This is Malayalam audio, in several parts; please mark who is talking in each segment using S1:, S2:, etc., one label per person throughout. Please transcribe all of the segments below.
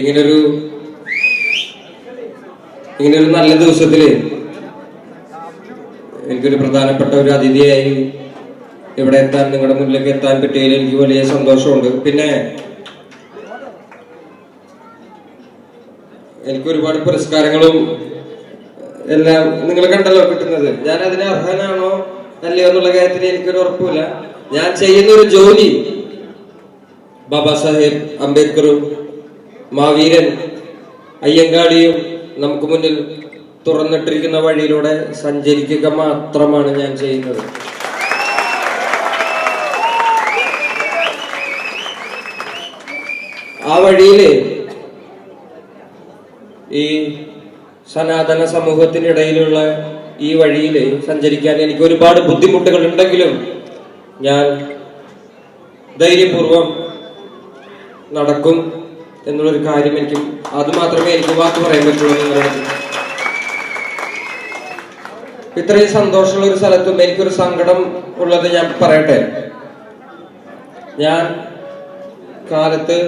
S1: ഇങ്ങനൊരു നല്ല ദിവസത്തില് എനിക്കൊരു പ്രധാനപ്പെട്ട ഒരു അതിഥിയായി ഇവിടെ എത്താൻ, നിങ്ങളുടെ മുന്നിലേക്ക് എത്താൻ പറ്റിയതിൽ എനിക്ക് വലിയ സന്തോഷമുണ്ട്. പിന്നെ എനിക്ക് ഒരുപാട് പുരസ്കാരങ്ങളും എല്ലാം നിങ്ങൾ കണ്ടല്ലോ കിട്ടുന്നത്. ഞാൻ അതിന് അർഹനാണോ അല്ലയോ എന്നുള്ള കാര്യത്തിൽ എനിക്കൊരു ഉറപ്പില്ല. ഞാൻ ചെയ്യുന്ന ഒരു ജോലി ബാബാ സാഹേബ് അംബേദ്കറും മാവീരൻ അയ്യങ്കാളിയും നമുക്ക് മുന്നിൽ തുറന്നിട്ടിരിക്കുന്ന വഴിയിലൂടെ സഞ്ചരിക്കുക മാത്രമാണ് ഞാൻ ചെയ്യുന്നത്. ആ വഴിയില് ഈ സനാതന സമൂഹത്തിനിടയിലുള്ള ഈ വഴിയിൽ സഞ്ചരിക്കാൻ എനിക്ക് ഒരുപാട് ബുദ്ധിമുട്ടുകൾ ഉണ്ടെങ്കിലും ഞാൻ ധൈര്യപൂർവം നടക്കും എന്നുള്ളൊരു കാര്യം എനിക്ക്, അത് മാത്രമേ എനിക്ക് വാക്ക് പറയാൻ പറ്റുള്ളൂ നിങ്ങളുടെ. ഇത്രയും സന്തോഷമുള്ള ഒരു സ്ഥലത്തും എനിക്കൊരു സങ്കടം ഉള്ളത് ഞാൻ പറയട്ടെ. ഞാൻ കാലത്ത്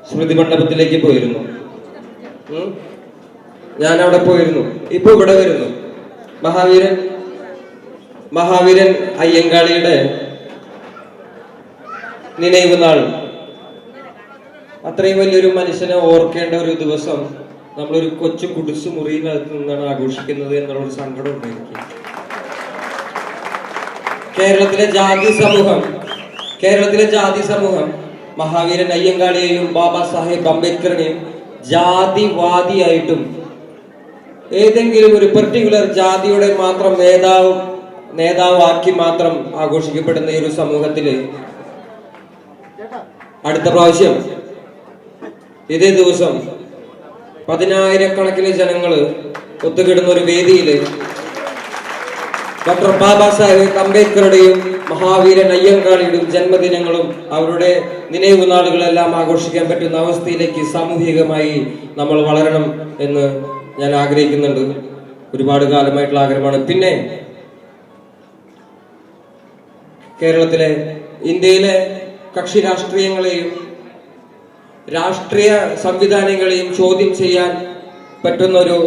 S1: സ്മൃതി മണ്ഡപത്തിലേക്ക് പോയിരുന്നു. ഞാൻ അവിടെ പോയിരുന്നു. ഇപ്പൊ ഇവിടെ വരുന്നു. മഹാവീരൻ അയ്യങ്കാളിയുടെ നിனைவு നാൾ. അത്രയും വലിയൊരു മനുഷ്യനെ ഓർക്കേണ്ട ഒരു ദിവസം നമ്മളൊരു കൊച്ചു കുടിസു മുറിയിനകത്ത് നിന്നാണ് ആഘോഷിക്കുന്നത് എന്നുള്ളൊരു സങ്കടമുണ്ട് എനിക്ക്. കേരളത്തിലെ ജാതി സമൂഹം മഹാവീരൻ അയ്യങ്കാളിയെയും ബാബാ സാഹേബ് അംബേദ്കറിനെയും ജാതിവാദിയായിട്ടും ഏതെങ്കിലും ഒരു പെർട്ടിക്കുലർ ജാതിയുടെ മാത്രം നേതാവാക്കി മാത്രം ആഘോഷിക്കപ്പെടുന്ന ഈ ഒരു സമൂഹത്തില് അടുത്ത പ്രാവശ്യം ഇതേ ദിവസം 10,000-കണക്കിന് ജനങ്ങള് ഒത്തുകിടുന്ന ഒരു വേദിയില് ഡോക്ടർ ബാബാ സാഹേബ് അംബേദ്കറുടെയും മഹാവീരൻ അയ്യങ്കാളിയുടെയും ജന്മദിനങ്ങളും അവരുടെ നിனைவு നാളുകളെല്ലാം ആഘോഷിക്കാൻ പറ്റുന്ന അവസ്ഥയിലേക്ക് സാമൂഹികമായി നമ്മൾ വളരണം എന്ന് ഞാൻ ആഗ്രഹിക്കുന്നുണ്ട്. ഒരുപാട് കാലമായിട്ടുള്ള ആഗ്രഹമാണ്. പിന്നെ കേരളത്തിലെ, ഇന്ത്യയിലെ കക്ഷി രാഷ്ട്രീയങ്ങളെയും രാഷ്ട്രീയ സംവിധാനങ്ങളെയും ചോദ്യം ചെയ്യാൻ പറ്റുന്ന ഒരു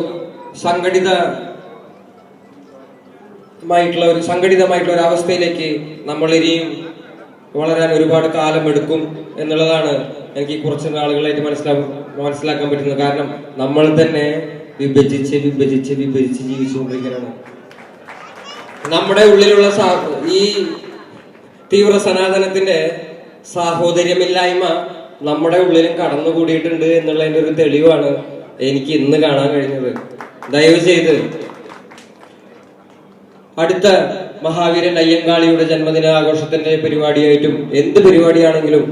S1: സംഘടിതമായിട്ടുള്ള ഒരു അവസ്ഥയിലേക്ക് നമ്മൾ ഇനിയും വളരാൻ ഒരുപാട് കാലം എടുക്കും എന്നുള്ളതാണ് എനിക്ക് കുറച്ച് നാളുകളായിട്ട് മനസ്സിലാക്കാൻ പറ്റുന്നത്. കാരണം നമ്മൾ തന്നെ വിഭജിച്ച് ജീവിച്ചുകൊണ്ടിരിക്കുകയാണ്. നമ്മുടെ ഉള്ളിലുള്ള ഈ തീവ്ര സനാതനത്തിന്റെ സാഹോദര്യമില്ലായ്മ നമ്മുടെ ഉള്ളിലും കടന്നുകൂടിയിട്ടുണ്ട് എന്നുള്ളതിന്റെ ഒരു തെളിവാണ് എനിക്ക് ഇന്ന് കാണാൻ കഴിഞ്ഞത്. ദയവ് ചെയ്ത് അടുത്ത മഹാവീരൻ അയ്യങ്കാളിയുടെ ജന്മദിന ആഘോഷത്തിന്റെ പരിപാടിയായിട്ടും എന്ത് പരിപാടിയാണെങ്കിലും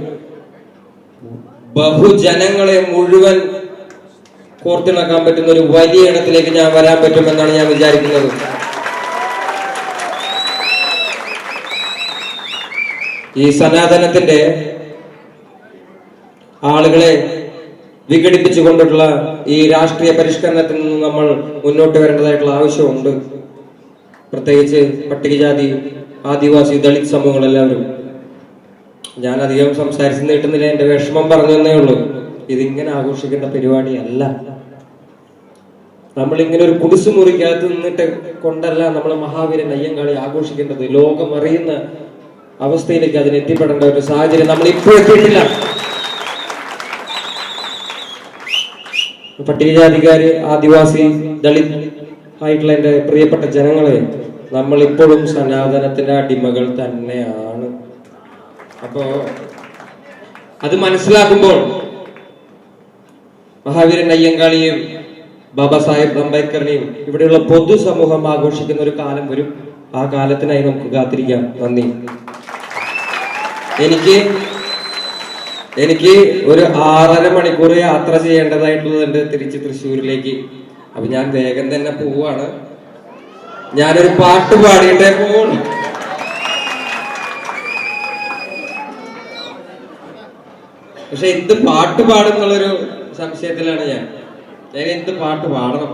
S1: ബഹുജനങ്ങളെ മുഴുവൻ കോർത്തിണക്കാൻ പറ്റുന്ന ഒരു വലിയ ഇടത്തിലേക്ക് ഞാൻ വരാൻ പറ്റുമെന്നാണ് ഞാൻ വിചാരിക്കുന്നത്. ഈ സനാതനത്തിന്റെ ആളുകളെ വിഘടിപ്പിച്ചുകൊണ്ടുള്ള ഈ രാഷ്ട്രീയ പരിഷ്കരണത്തിൽ നിന്ന് നമ്മൾ മുന്നോട്ട് വരേണ്ടതായിട്ടുള്ള ആവശ്യമുണ്ട്. പ്രത്യേകിച്ച് പട്ടികജാതി, ആദിവാസി, ദളിത് സമൂഹങ്ങളെല്ലാവരും. ഞാൻ അധികം സംസാരിച്ച് നീട്ടുന്നില്ല, എന്റെ വിഷമം പറഞ്ഞു തന്നേ ഉള്ളൂ. ഇതിങ്ങനെ ആഘോഷിക്കേണ്ട പരിപാടിയല്ല. നമ്മളിങ്ങനെ ഒരു കുടിസു മുറിക്കകത്ത് നിന്നിട്ട് കൊണ്ടല്ല നമ്മൾ മഹാവീരൻ അയ്യങ്കാളി ആഘോഷിക്കേണ്ടത്. ലോകം അറിയുന്ന അവസ്ഥയിലേക്ക് അതിന് എത്തിപ്പെടേണ്ട ഒരു സാഹചര്യം നമ്മൾ ഇപ്പോഴെത്തിയിട്ടില്ല. പട്ടികജാതിക്കാര്, ആദിവാസി, ദളിത് ആയിട്ടുള്ള എന്റെ പ്രിയപ്പെട്ട ജനങ്ങളെ, നമ്മൾ ഇപ്പോഴും സനാതനത്തിന്റെ അടിമകൾ തന്നെയാണ്. അപ്പോ അത് മനസ്സിലാക്കുമ്പോൾ മഹാവീരൻ അയ്യങ്കാളിയെയും ബാബാ സാഹേബ് അംബേദ്കറിനെയും ഇവിടെയുള്ള പൊതുസമൂഹം ആഘോഷിക്കുന്ന ഒരു കാലം വരും. ആ കാലത്തിനായി നമുക്ക് കാത്തിരിക്കാം. നന്ദി. എനിക്ക് ഒരു 6.5 മണിക്കൂർ യാത്ര ചെയ്യേണ്ടതായിട്ടുള്ളതുണ്ട് തിരിച്ച് തൃശ്ശൂരിലേക്ക്. അപ്പൊ ഞാൻ വേഗം തന്നെ പോവാണ്. ഞാനൊരു പാട്ട് പാടിയിട്ടേ പോവുള്ളൂ. പക്ഷെ എന്ത് പാട്ട് പാടുന്നുള്ളൊരു സംശയത്തിലാണ് ഞാൻ എന്ത് പാട്ട് പാടണം.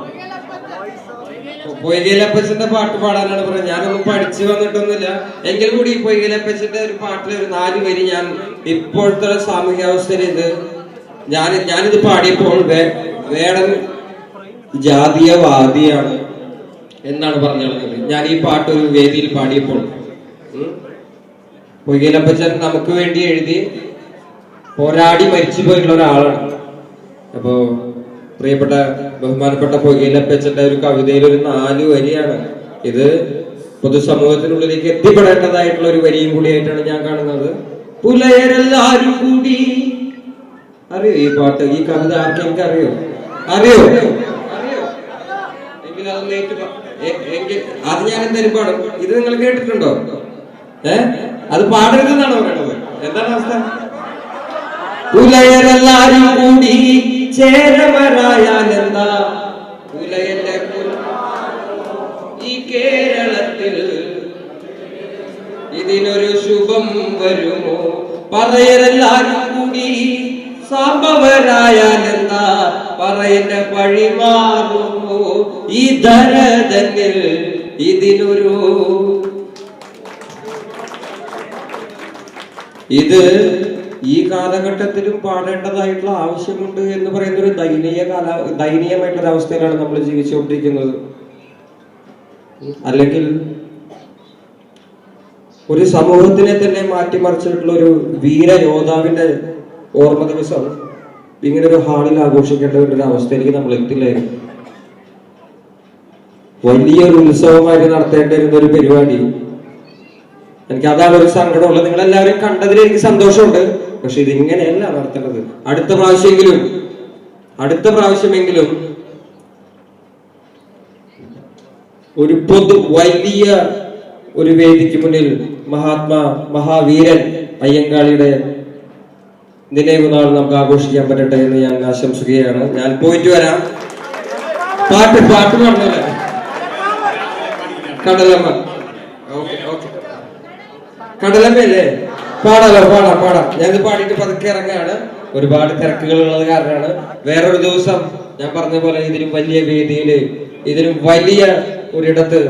S1: പൊയ്കയിലപ്പച്ചന്റെ പാട്ട് പാടാനാണ് പറഞ്ഞത്. ഞാനൊന്നും പഠിച്ചു വന്നിട്ടൊന്നുമില്ല. എങ്കിൽ കൂടി പൊയ്കയിലപ്പച്ചന്റെ ഒരു പാട്ടിലെ ഒരു 4 വരി ഞാൻ ഇപ്പോഴത്തെ സാമൂഹ്യാവസ്ഥയിൽ ഇത് ഞാനിത് പാടിയപ്പോൾ വേടൻ ജാതീയവാദിയാണ് എന്നാണ് പറഞ്ഞത്. ഞാൻ ഈ പാട്ട് ഒരു വേദിയിൽ പാടിയപ്പോൾ പൊയ്കയിലപ്പച്ചൻ നമുക്ക് വേണ്ടി എഴുതി പോരാടി മരിച്ചു പോയിട്ടുള്ള ഒരാളാണ്. അപ്പോ പ്രിയപ്പെട്ട ബഹുമാനപ്പെട്ട പൊയ്കയിലപ്പച്ചന്റെ ഒരു കവിതയിൽ ഒരു 4 വരിയാണ്. ഇത് പൊതുസമൂഹത്തിനുള്ളിലേക്ക് എത്തിപ്പെടേണ്ടതായിട്ടുള്ള ഒരു വരിയും കൂടിയായിട്ടാണ് ഞാൻ കാണുന്നത്. പുലയരെല്ലാരും കൂടി. അറിയോ ഈ പാട്ട്, ഈ കവിത ആർക്കെങ്കിലും അറിയോ? എങ്കിൽ അത് ഞാൻ എന്തായാലും പാടും. ഇത് നിങ്ങൾ കേട്ടിട്ടുണ്ടോ? അത് പാടരുതെന്നാണോ പറയണത്? എന്താണ് അവസ്ഥ? പുലയരെല്ലാരും കൂടി ചേരമരായാലെന്താ, പുലയന്റെ ഈ കേരളത്തിൽ ഇതിനൊരു ശുഭം വരുമോ? പറയരെല്ലാരും കൂടി സംഭവരായാലെന്താ, പറയന്റെ പഴി മാറുമോ? ഈ ധരതന്നിൽ ഇതിനൊരു ഇത് ഈ കാലഘട്ടത്തിലും പാടേണ്ടതായിട്ടുള്ള ആവശ്യമുണ്ട് എന്ന് പറയുന്ന ഒരു ദയനീയമായിട്ടുള്ള അവസ്ഥയിലാണ് നമ്മൾ ജീവിച്ചുകൊണ്ടിരിക്കുന്നത്. അല്ലെങ്കിൽ ഒരു സമൂഹത്തിനെ തന്നെ മാറ്റിമറിച്ചിട്ടുള്ള ഒരു വീരയോദ്ധാവിന്റെ ഓർമ്മ ദിവസം ഇങ്ങനെ ഒരു ഹാളിൽ ആഘോഷിക്കേണ്ട ഒരു അവസ്ഥയിലേക്ക് നമ്മൾ എത്തില്ലായിരുന്നു. വലിയൊരു ഉത്സവമായിട്ട് നടത്തേണ്ടിയിരുന്ന ഒരു പരിപാടി. എനിക്ക് അതാണ് ഒരു സങ്കടമുള്ളത്. നിങ്ങളെല്ലാവരും കണ്ടതിൽ എനിക്ക് സന്തോഷമുണ്ട്. പക്ഷെ ഇതിങ്ങനെയല്ല നടത്തേണ്ടത്. അടുത്ത പ്രാവശ്യമെങ്കിലും ഒരു വലിയ ഒരു വേദിക്ക് മുന്നിൽ മഹാവീരൻ അയ്യങ്കാളിയുടെ നിனைவு നാൾ നമുക്ക് ആഘോഷിക്കാൻ പറ്റട്ടെ എന്ന് ഞാൻ ആശംസിക്കുകയാണ്. ഞാൻ പോയിട്ട് വരാം. പാട്ട് പാടുന്നില്ല. കടലമ്മ കടലമ്മയല്ലേ? പാടാം. ഞാനിത് പാടിയിട്ട് പതുക്കെ ഇറങ്ങാണ്. ഒരുപാട് തിരക്കുകൾ ഉള്ളത് കാരണമാണ്. വേറൊരു ദിവസം ഞാൻ പറഞ്ഞ പോലെ ഇതിലും വലിയ വേദിയില്, ഇതിലും വലിയ ഒരിടത്ത്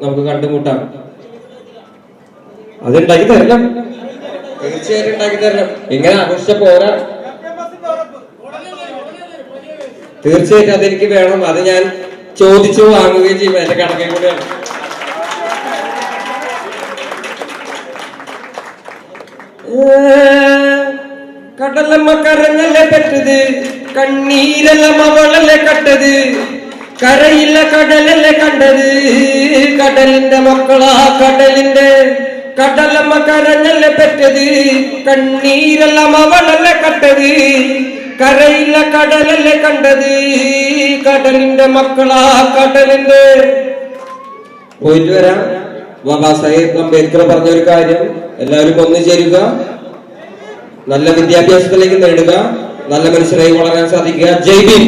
S1: നമുക്ക് കണ്ടുമുട്ടാം. അതുണ്ടാക്കി തരണം, തീർച്ചയായിട്ടും ഉണ്ടാക്കി തരണം. ഇങ്ങനെ ആഘോഷിച്ച പോരാ, തീർച്ചയായിട്ടും അതെനിക്ക് വേണം. അത് ഞാൻ ചോദിച്ചു വാങ്ങുകയും ചെയ്യും. എന്റെ കണക്കെ കൂടെയാണ്. കടലമ്മ കരഞ്ഞല്ലേ പെട്ടത്, കണ്ണീരെല്ലാം അവളല്ലേ കട്ടത്, കരയില്ല കടലല്ലേ കണ്ടത്, കടലിന്റെ മക്കളാ കടലിന്റെ. കടലമ്മ കരഞ്ഞല്ലേ പെട്ടത്, കണ്ണീരെല്ലാം അവളല്ലേ കട്ടത്, കരയില്ല കടലല്ലേ കണ്ടത്, കടലിന്റെ മക്കളാ കടലിന്റെ. പോയിട്ട് വരാം. ബാബാ സാഹേബ് അംബേദ്കർ പറഞ്ഞ ഒരു കാര്യം, എല്ലാവരും ഒന്നുചേരുക, നല്ല വിദ്യാഭ്യാസത്തിലേക്ക് നേടുക, നല്ല മനുഷ്യരായി വളരാൻ സാധിക്കുക. ജയ് ഭീം.